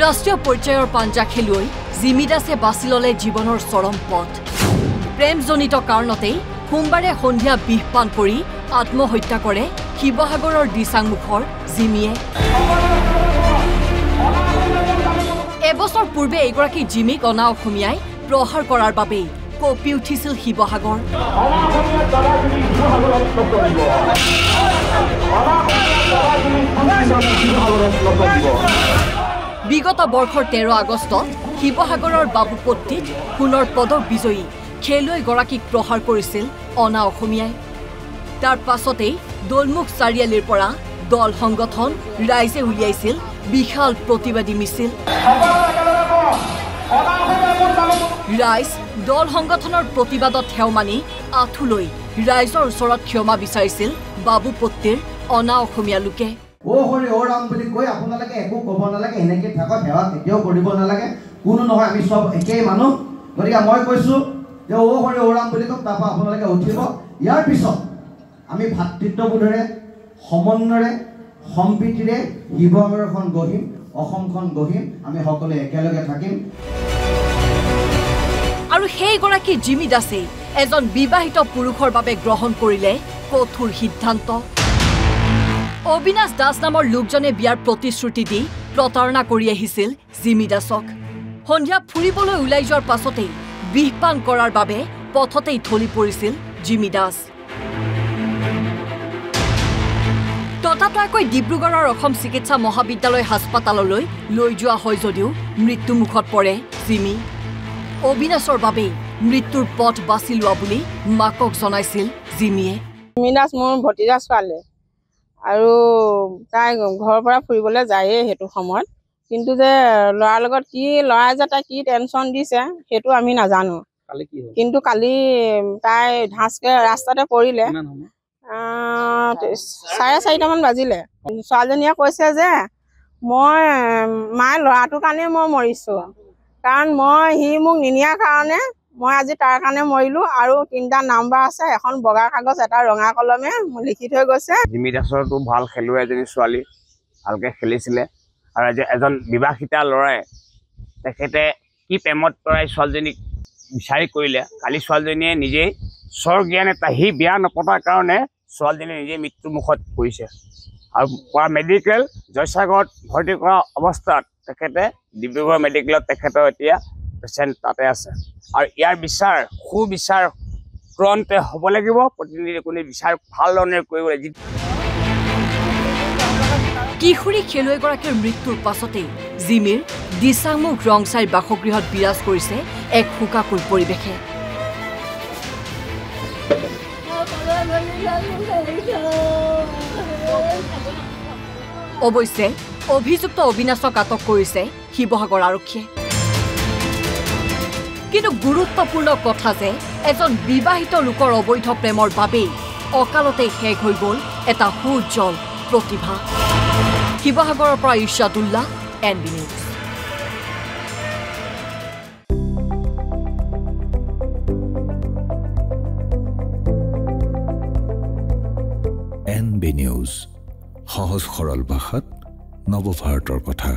ৰাষ্ট্ৰীয় পৰ্যায়ৰ পাঞ্জা খেলুৱৈ জিমি দাসে বাছি ল'লে জীৱনৰ চৰম পথ প্ৰেমজনিত কাৰণতেই সোমবাৰে সন্ধিয়া বিষ পান কৰি আত্মহত্যা কৰে শিৱসাগৰৰ দিচাংমুখৰ জিমিয়ে এবছৰ পূৰ্বে এগৰাকী জিমিক অনা অসমীয়াই প্ৰহাৰ কৰাৰ বাবেই কঁপি উঠিছিল শিৱসাগৰ বিগত বৰ্ষৰ 13 আগষ্টত শিৱসাগৰৰ বাবুপট্টিত সোণৰ পদক বিজয়ী খেলুৱৈগৰাকীক প্ৰহাৰ কৰিছিল অনা অসমীয়াই তাৰ পাছতেই দলমুখ চাৰিআলিৰ পৰা দল সংগঠন ৰাইজে উলিয়াইছিল বিশাল প্ৰতিবাদী মিছিল ৰাইজ দল সংগঠনৰ প্ৰতিবাদত হেও মানি আঁঠুলৈ ৰাইজৰ ওচৰত ক্ষমা বিচাৰিছিল বাবুপট্টিৰ অনা অসমীয়া লোকে ও হৰি ও ৰাম বুলি কৈ আপোনালোকে একো ক'ব নালাগে এনেকৈ থাকক সেৱা কেতিয়াও কৰিব নালাগে কোনো নহয় আমি সব একেই মানুহ গতিকে মই কৈছোঁ যে ও হৰি ও ৰাম বুলি কওক তাৰপৰা আপোনালোকে উঠিব ইয়াৰ পিছত আমি ভাতৃত্ববোধেৰে সমন্বয়েৰে সম্প্ৰীতিৰে শিৱসাগৰখন গঢ়িম অসমখন গঢ়িম আমি সকলোৱে একেলগে থাকিম আৰু সেইগৰাকী জিমি দাসে এজন বিবাহিত পুৰুষৰ বাবে গ্ৰহণ কৰিলে কঠোৰ সিদ্ধান্ত অবিনাশ দাস নামৰ লোকজনে বিয়াৰ প্ৰতিশ্ৰুতি দি প্ৰতাৰণা কৰি আহিছিল জিমি দাসক সন্ধিয়া ফুৰিবলৈ ওলাই যোৱাৰ পাছতেই বিষ পান কৰাৰ বাবে পথতেই ঢলি পৰিছিল জিমি দাস ততাতৈয়াকৈ ডিব্ৰুগড়ৰ অসম চিকিৎসা মহাবিদ্যালয় হাস্পতাললৈ লৈ যোৱা হয় যদিও মৃত্যুমুখত পৰে জিমি অবিনাশৰ বাবে মৃত্যুৰ পথ বাছি লোৱা বুলি মাকক জনাইছিল জিমিয়ে জিমি দাস মোৰ ভতিজা ছোৱালী আৰু তাই ঘৰৰ পৰা ফুৰিবলৈ যায়েই সেইটো সময়ত কিন্তু যে ল'ৰাৰ লগত কি ল'ৰাই যে তাই কি টেনশ্যন দিছে সেইটো আমি নাজানো কিন্তু কালি তাই ঢাঁচকে ৰাস্তাতে পৰিলে 4:30মান বাজিলে ছোৱালীজনীয়ে কৈছে যে মই মায়ে ল'ৰাটোৰ কাৰণে মই মৰিছোঁ কাৰণ সি মোক নিনিয়াৰ কাৰণে মই আজি তাৰ কাৰণে মৰিলো আৰু 3টা নাম্বাৰ আছে এখন বগা কাগজ এটা ৰঙা কলমে লিখি থৈ গৈছে জিমি দাসৰটো ভাল খেলুৱৈ এজনী ছোৱালী ভালকৈ খেলিছিলে আৰু এজন বিবাহিতা ল'ৰাই তেখেতে কি প্ৰেমত পৰাই ছোৱালীজনীক বিচাৰি কৰিলে কালি ছোৱালীজনীয়ে নিজেই স্বৰ্গীয়ান এটা সি বিয়া নপতাৰ কাৰণে ছোৱালীজনী নিজে মৃত্যুমুখত পৰিছে আৰু পৰা মেডিকেল জয়সাগৰত ভৰ্তি কৰা অৱস্থাত তেখেতে ডিব্ৰুগড় মেডিকেলত তেখেতৰ এতিয়া পেচেণ্ট তাতে আছে আৰু ইয়াৰ বিচাৰ সুবিচাৰ তুৰন্তে হ'ব লাগিব প্ৰতিনিধি কোনো বিচাৰ ভাল ধৰণে কৰিবলৈ কিশোৰী খেলুৱৈগৰাকীৰ মৃত্যুৰ পাছতেই জিমিৰ দিচাংমুখ ৰংচাইৰ বাসগৃহত বিৰাজ কৰিছে এক শোকাকুল পৰিৱেশে অৱশ্যে অভিযুক্ত অবিনাশক আটক কৰিছে শিৱসাগৰ আৰক্ষীয়ে কিন্তু গুৰুত্বপূৰ্ণ কথা যে এজন বিবাহিত লোকৰ অবৈধ প্ৰেমৰ বাবেই অকালতে শেষ হৈ গ'ল এটা সুউজ্জ্বল প্ৰতিভা শিৱসাগৰৰ পৰা ইৰ্ষাদুল্লাহ NB নিউজ NB নিউজ সহজ সৰল ভাষাত নৱভাৰতৰ কথা